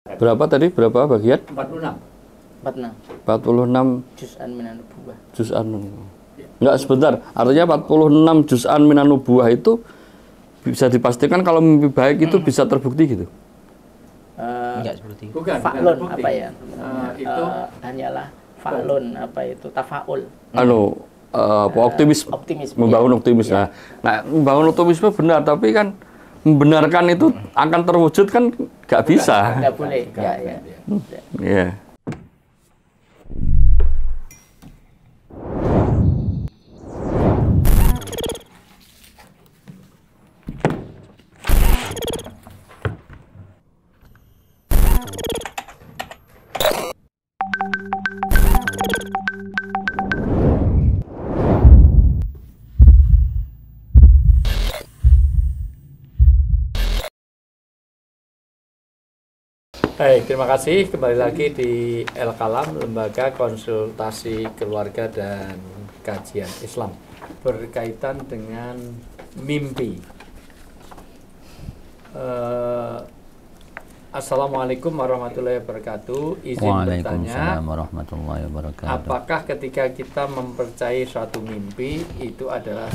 Berapa tadi? Berapa bagian? 46. 46 Juz'an minan nubuwah. juz'an. Enggak, sebentar. Artinya 46 juz'an minan nubuwah itu bisa dipastikan kalau mimpi baik itu bisa terbukti gitu. Enggak seperti itu. Bukan. Fa'lun bukti. apa ya? Itu Hanyalah fa'lun apa itu tafaul. Optimisme. Optimisme. Membangun optimisme. Ya. Nah, membangun optimisme benar, tapi kan membenarkan itu akan terwujud kan nggak bisa. Enggak boleh. Ya, ya. Iya. Baik, terima kasih. Kembali lagi di El Kalam, Lembaga Konsultasi Keluarga dan Kajian Islam, berkaitan dengan mimpi. Assalamualaikum warahmatullahi wabarakatuh. Izin bertanya, Waalaikumsalam warahmatullahi wabarakatuh. apakah ketika kita mempercayai suatu mimpi itu adalah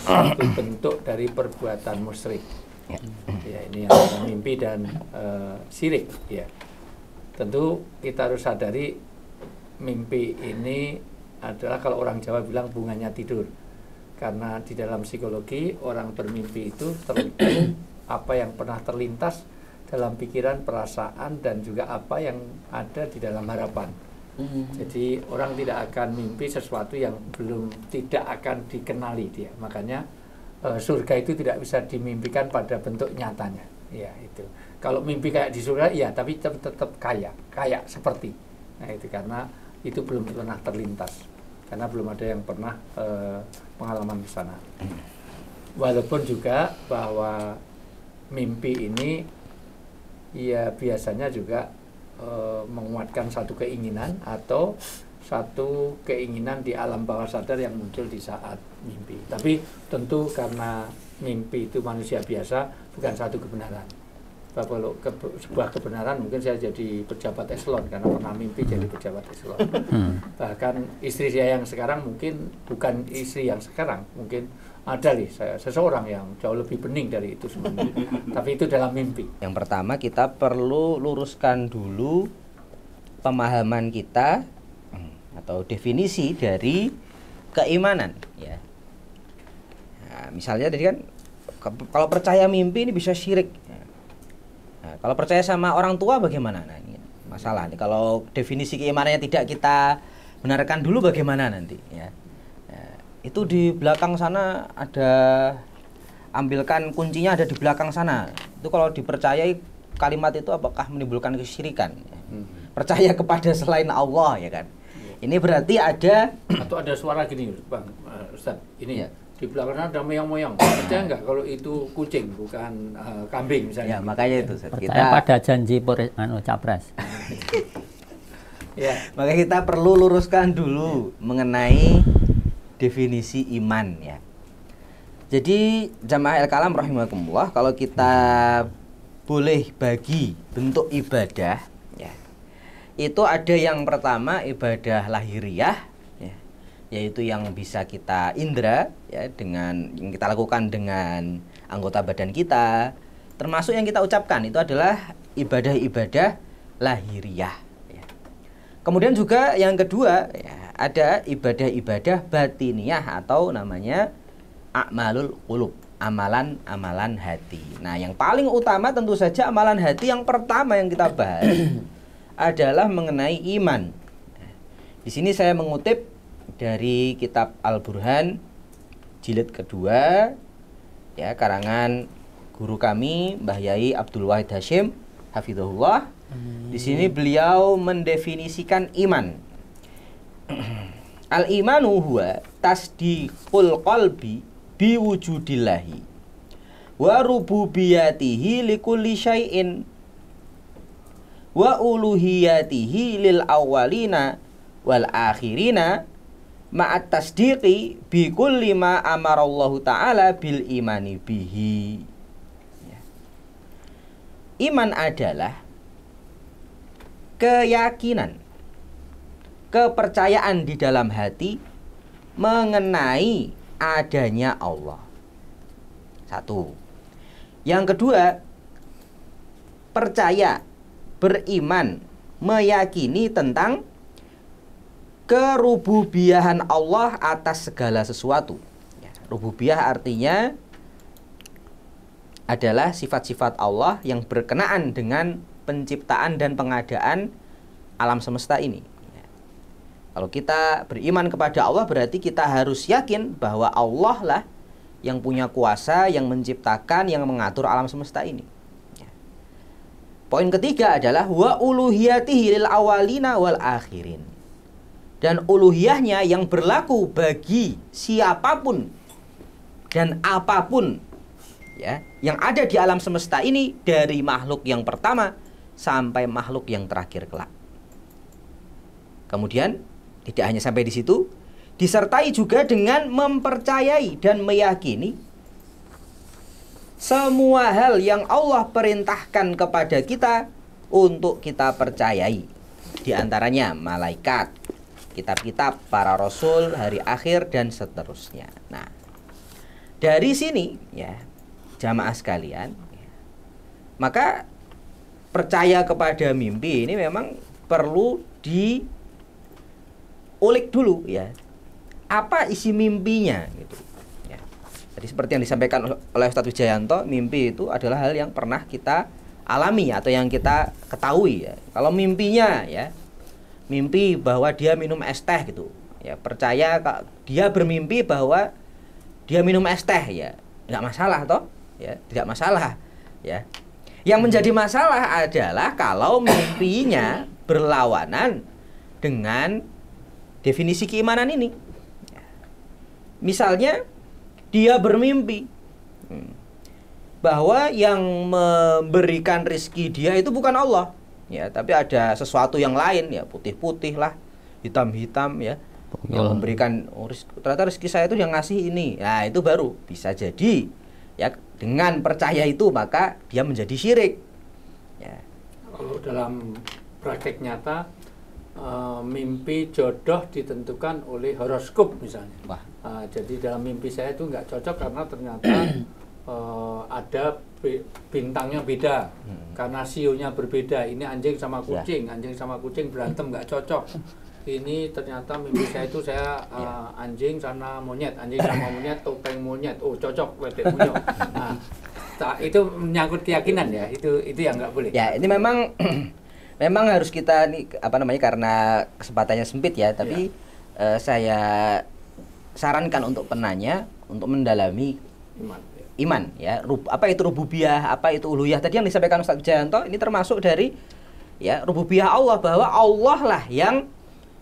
satu bentuk dari perbuatan musyrik? Ya, ini yang mimpi dan syirik. Ya, tentu kita harus sadari mimpi ini adalah, kalau orang Jawa bilang, bunganya tidur, karena di dalam psikologi orang bermimpi itu apa yang pernah terlintas dalam pikiran, perasaan, dan juga apa yang ada di dalam harapan. Jadi orang tidak akan mimpi sesuatu yang tidak akan dikenali dia. Makanya surga itu tidak bisa dimimpikan pada bentuk nyatanya. Ya, itu. Kalau mimpi kayak di surga, iya, tapi tetap kaya seperti. Nah, itu karena itu belum pernah terlintas. Karena belum ada yang pernah pengalaman di sana. Walaupun juga bahwa mimpi ini ya biasanya juga menguatkan satu keinginan atau satu keinginan di alam bawah sadar yang muncul di saat mimpi. Tapi tentu karena mimpi itu manusia biasa, bukan satu kebenaran. Kalau sebuah kebenaran mungkin saya jadi pejabat eselon karena pernah mimpi jadi pejabat eselon. Bahkan istri saya yang sekarang mungkin bukan istri yang sekarang, mungkin ada seseorang yang jauh lebih bening dari itu semuanya. Tapi itu dalam mimpi. Yang pertama, kita perlu luruskan dulu pemahaman kita atau definisi dari keimanan, ya. Nah, misalnya tadi kan kalau percaya mimpi ini bisa syirik. Nah, kalau percaya sama orang tua bagaimana? Nah, ini masalah nih. Kalau definisi keimanannya tidak kita benarkan dulu, bagaimana nanti, ya. Nah, itu di belakang sana ada, ambilkan kuncinya, ada di belakang sana. Itu kalau dipercayai kalimat itu apakah menimbulkan kesyirikan? Ya. Percaya kepada selain Allah, ya kan? Ini berarti ada, atau ada suara gini, Bang Ustaz, ini ya, di belakang ada moyang-moyang. Percaya nggak kalau itu kucing bukan kambing misalnya? ya makanya itu Percaya kita pada janji capres. Ya. maka kita perlu luruskan dulu mengenai definisi iman, ya. Jadi jamaah El-Kalam rahimakumullah, kalau kita boleh bagi bentuk ibadah, ya, itu ada yang pertama ibadah lahiriah, ya, yaitu yang bisa kita indra, ya, dengan yang kita lakukan dengan anggota badan kita, termasuk yang kita ucapkan, itu adalah ibadah-ibadah lahiriah, ya. Kemudian juga yang kedua, ya, ada ibadah-ibadah batiniah atau namanya a'malul qulub, amalan-amalan hati. Nah, yang paling utama tentu saja amalan hati yang pertama yang kita bahas adalah mengenai iman. Di sini saya mengutip dari kitab Al-Burhan jilid kedua, ya, karangan guru kami Mbah Yai Abdul Wahid Hashim hafizahullah. Di sini beliau mendefinisikan iman. Al-imanu huwa tasdiqul qalbi biwujudillahi wa rububiyatihi likulli syai'in wa uluhiyatihi lil awwalina wal akhirina ma'at tasdiqi bi kulli ma amarallahu ta'ala bil imani bihi. Iman adalah keyakinan, kepercayaan di dalam hati mengenai adanya Allah. Satu. Yang kedua, percaya, beriman, meyakini tentang kerububiyahan Allah atas segala sesuatu. Rububiyah artinya adalah sifat-sifat Allah yang berkenaan dengan penciptaan dan pengadaan alam semesta ini. Kalau kita beriman kepada Allah, berarti kita harus yakin bahwa Allah lah yang punya kuasa, yang menciptakan, yang mengatur alam semesta ini. Poin ketiga adalah wa uluhiyatihi lil awalina wal akhirin. Dan uluhiyahnya yang berlaku bagi siapapun dan apapun, ya, yang ada di alam semesta ini, dari makhluk yang pertama sampai makhluk yang terakhir kelak. Kemudian tidak hanya sampai di situ, disertai juga dengan mempercayai dan meyakini semua hal yang Allah perintahkan kepada kita untuk kita percayai. Di antaranya malaikat, kitab-kitab, para rasul, hari akhir, dan seterusnya. Nah, dari sini ya, jamaah sekalian, maka percaya kepada mimpi ini memang perlu diulik dulu ya. Apa isi mimpinya gitu. Ya. Jadi seperti yang disampaikan oleh Ustadz Wijayanto, mimpi itu adalah hal yang pernah kita alami atau yang kita ketahui ya. Kalau mimpinya ya, mimpi bahwa dia minum es teh gitu. Ya, percaya dia bermimpi bahwa dia minum es teh ya, nggak masalah toh, ya, tidak masalah, ya. Yang menjadi masalah adalah kalau mimpinya berlawanan dengan definisi keimanan ini. Misalnya dia bermimpi bahwa yang memberikan rezeki dia itu bukan Allah, ya, tapi ada sesuatu yang lain, ya, putih-putih lah, hitam-hitam, ya, yang memberikan ternyata rezeki saya itu yang ngasih ini. Nah, itu baru bisa jadi, ya, dengan percaya itu maka dia menjadi syirik. Ya. Kalau dalam praktek nyata, mimpi jodoh ditentukan oleh horoskop misalnya. Wah. Jadi dalam mimpi saya itu nggak cocok karena ternyata ada bintangnya beda, karena sionya berbeda. Ini anjing sama kucing, anjing sama kucing berantem nggak cocok. Ini ternyata mimpi saya itu saya anjing sana monyet, anjing sama monyet, topeng monyet, oh cocok, wedek monyet. Nah, itu menyangkut keyakinan ya, itu yang nggak boleh. Ya, ini memang memang harus kita nih karena kesempatannya sempit ya, tapi saya sarankan untuk penanya untuk mendalami iman ya. Apa itu rububiyah, apa itu uluhiyah? Tadi yang disampaikan Ustadz Wijayanto ini termasuk dari ya rububiyah Allah, bahwa Allah lah yang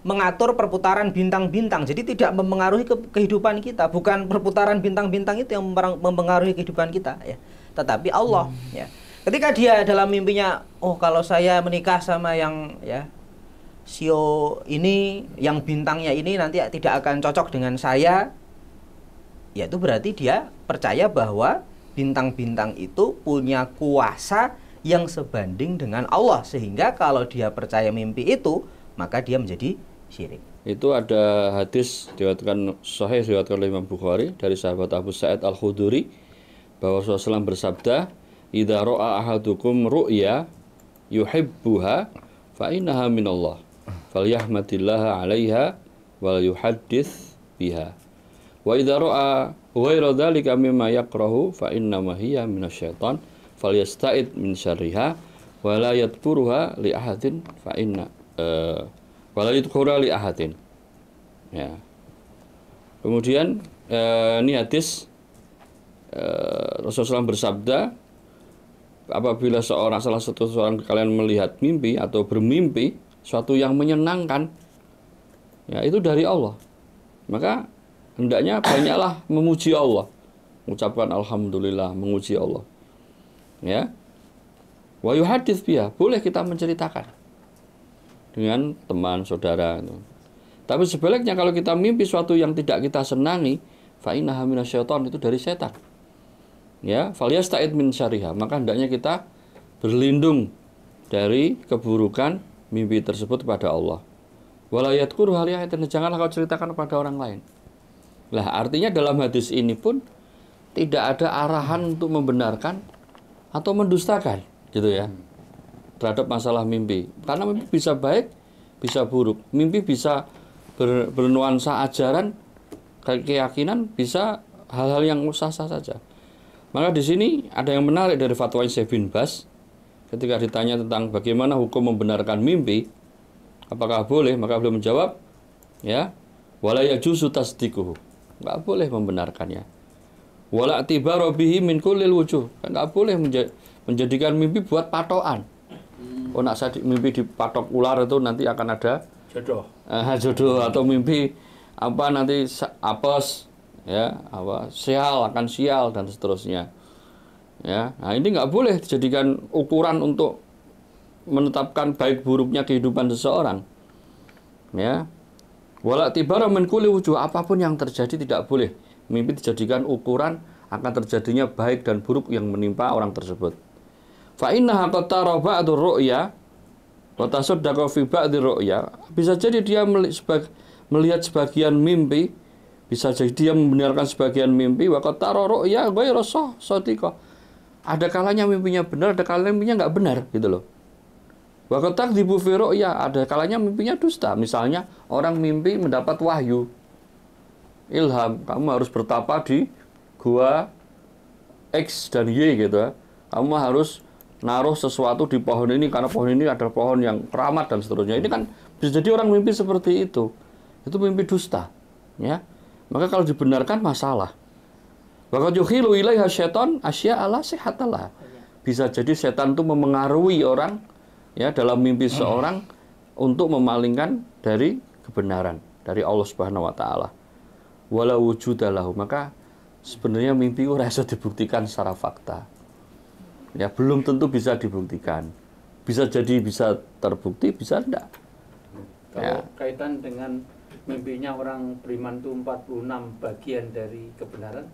mengatur perputaran bintang-bintang. Jadi tidak mempengaruhi kehidupan kita, bukan perputaran bintang-bintang itu yang mempengaruhi kehidupan kita ya, tetapi Allah ya. Ketika dia dalam mimpinya, oh kalau saya menikah sama yang ya sio ini, yang bintangnya ini nanti tidak akan cocok dengan saya, ya itu berarti dia percaya bahwa bintang-bintang itu punya kuasa yang sebanding dengan Allah, sehingga kalau dia percaya mimpi itu maka dia menjadi syirik. Itu ada hadis diriwayatkan sahih diriwayatkan oleh Imam Bukhari dari sahabat Abu Sa'id Al-Khudri bahwa Rasulullah SAW bersabda, "Idza ra'a ahadukum ru'ya yuhibbuha fa innaha minallah falyahmadillaha 'alaiha wal yuhaddits biha. Wa idza ra'a ghaira dzalika mimma yakrahu fa innama hiya minasyaiton falyasta'id min syarriha wa la yadhkuruha li ahadin fa inna wala yadhkuruha li ahadin." Ya. Kemudian ini hadis Rasulullah SAW bersabda, apabila salah satu seorang kalian melihat mimpi atau bermimpi suatu yang menyenangkan, ya itu dari Allah, maka hendaknya banyaklah memuji Allah, mengucapkan alhamdulillah, memuji Allah. Ya. Wa yuhadits biha, boleh kita menceritakan dengan teman, saudara. Tapi sebaliknya kalau kita mimpi suatu yang tidak kita senangi, fa innaha minasyaiton, itu dari setan. Ya, falyasta'id min syarriha, maka hendaknya kita berlindung dari keburukan mimpi tersebut kepada Allah. Wala yadhkuru hal dan janganlah kau ceritakan kepada orang lain. Lah artinya dalam hadis ini pun tidak ada arahan untuk membenarkan atau mendustakan gitu ya terhadap masalah mimpi. Karena mimpi bisa baik, bisa buruk. Mimpi bisa bernuansa ajaran, keyakinan, bisa hal-hal yang sah-sah saja. Maka di sini ada yang menarik dari fatwa Syekh bin Baz ketika ditanya tentang bagaimana hukum membenarkan mimpi, apakah boleh? Maka beliau menjawab, ya, wala yajuzu tasdiquhu. Enggak boleh membenarkannya. Wala i'tibaru bihi min kullil wujuh. Enggak boleh menjadikan mimpi buat patokan. Oh, nak saya mimpi dipatok ular itu nanti akan ada Jodoh. Jodoh atau mimpi apa nanti apes, ya, apa sial akan sial dan seterusnya. Ya, nah ini nggak boleh dijadikan ukuran untuk menetapkan baik buruknya kehidupan seseorang. Ya, wala tibara min kulli wujuh, apapun yang terjadi tidak boleh mimpi dijadikan ukuran akan terjadinya baik dan buruk yang menimpa orang tersebut. Fa innaha qad tara ba'du ru'ya wa tasaddaqa fi ba'di ru'ya. Bisa jadi dia melihat sebagian mimpi, bisa jadi dia membenarkan sebagian mimpi, wa qad tara ru'ya ghairu shadiqah. Ada kalanya mimpinya benar, ada kalanya mimpinya nggak benar gitu loh. Wa qad takdzibu fi ru'ya, ada kalanya mimpinya dusta. Misalnya orang mimpi mendapat wahyu, ilham, kamu harus bertapa di gua X dan Y gitu ya. Kamu harus naruh sesuatu di pohon ini karena pohon ini adalah pohon yang keramat dan seterusnya. Ini kan bisa jadi orang mimpi seperti itu. Itu mimpi dusta, ya. Maka kalau dibenarkan masalah. Bahkan yukhilu ilaiha syaitan asya ala sihatalah. Bisa jadi setan itu memengaruhi orang, ya, dalam mimpi seorang untuk memalingkan dari kebenaran dari Allah Subhanahu wa taala. Wala wujudalahu, maka sebenarnya mimpi ora iso dibuktikan secara fakta. Ya, belum tentu bisa dibuktikan. Bisa jadi bisa terbukti, bisa enggak. Kalau kaitan dengan mimpinya orang beriman itu 46 bagian dari kebenaran.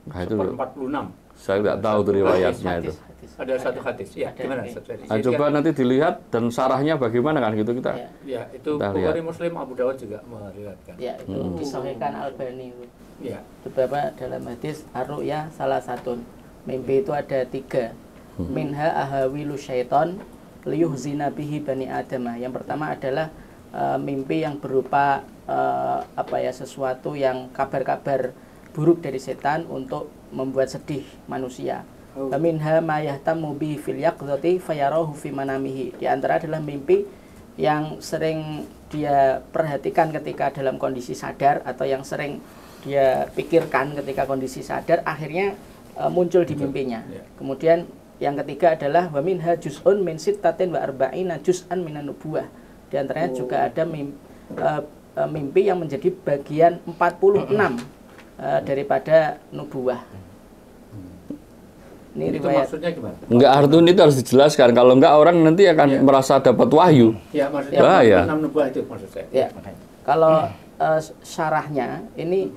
Nah, itu 46. saya nggak tahu tuh riwayatnya itu. Ada satu hadis. Ya, gimana? Nah, coba nanti dilihat dan sarahnya bagaimana kan gitu kita. Ya, itu kita Bukhari Muslim, Abu Dawud juga meriwayatkan. Ya, itu disahihkan Albani. Ya. Beberapa dalam hadis ar-ru'ya salah satu. Mimpi itu ada 3. Minha ahawilu syaiton liyuhzina bihi bani adamah. Yang pertama adalah mimpi yang berupa sesuatu yang kabar-kabar buruk dari setan untuk membuat sedih manusia. Wa minha ma yahtamu bihi fil yaqdzati fayarahu fi manamihi. Di antara adalah mimpi yang sering dia perhatikan ketika dalam kondisi sadar atau yang sering dia pikirkan ketika kondisi sadar akhirnya muncul di mimpinya. Kemudian yang ketiga adalah wa minha juz'un min sittatin wa arba'ina juz'an minan nubuwah. Di antaranya juga ada mimpi yang menjadi bagian 46 daripada nubuwah. Ini itu riwayat. maksudnya gimana? Enggak, Artun itu harus dijelaskan. Kalau enggak orang nanti akan merasa dapat wahyu. Ya, maksudnya Bahaya. 46 nubuwah itu maksud saya. Ya. Kalau syarahnya ini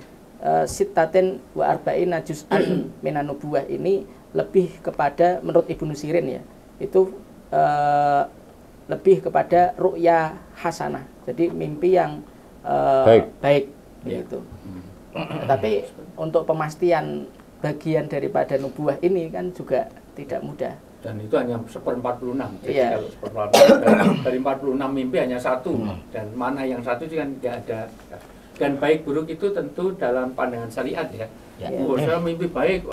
sittatin wa arba'ina juz'an minan nubuwah ini lebih kepada menurut Ibnu Sirin ya. Itu lebih kepada ru'ya hasanah. Jadi mimpi yang baik gitu. Tapi untuk pemastian bagian daripada nubuah ini kan juga tidak mudah. Dan itu hanya 1/46. Jadi Iya. kalau 1/46 dari 46 mimpi hanya 1. Dan mana yang 1 itu kan tidak ada. Dan baik buruk itu tentu dalam pandangan syariat ya. Oh, saya mimpi baik,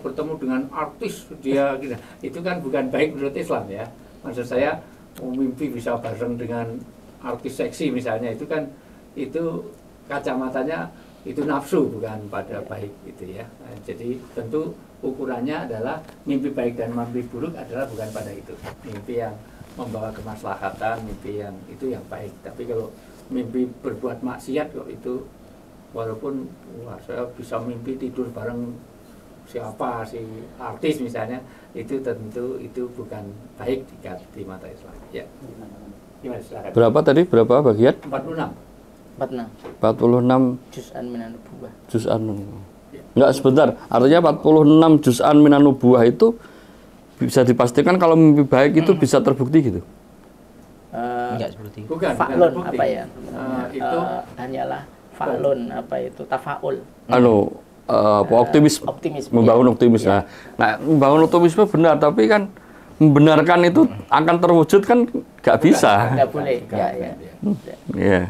bertemu dengan artis dia gitu. Itu kan bukan baik menurut Islam ya. Maksud saya mimpi bisa bareng dengan artis seksi misalnya, itu kan itu kacamatanya itu nafsu bukan pada baik gitu ya. Nah, jadi tentu ukurannya adalah mimpi baik dan mimpi buruk adalah bukan pada itu. Mimpi yang membawa kemaslahatan, mimpi yang itu yang baik. Tapi kalau mimpi berbuat maksiat kok itu walaupun saya bisa mimpi tidur bareng siapa si artis misalnya, itu tentu itu bukan baik di mata Islam. Ya. Gimana silakan. Berapa tadi? Berapa bagian? 46. 46 Juz'an minan nubuwah. juz'an. Enggak, sebentar. Artinya 46 juz'an minan nubuwah itu bisa dipastikan kalau mimpi baik itu bisa terbukti gitu. Enggak seperti itu. bukan Fa'lun terbukti. apa ya? Itu Hanyalah fa'lun apa itu tafaul. Optimisme. Optimisme. Membangun optimisme. Ya. Nah, membangun optimisme benar, tapi kan membenarkan itu akan terwujud kan nggak bisa. Nggak boleh. Ya, ya. Ya.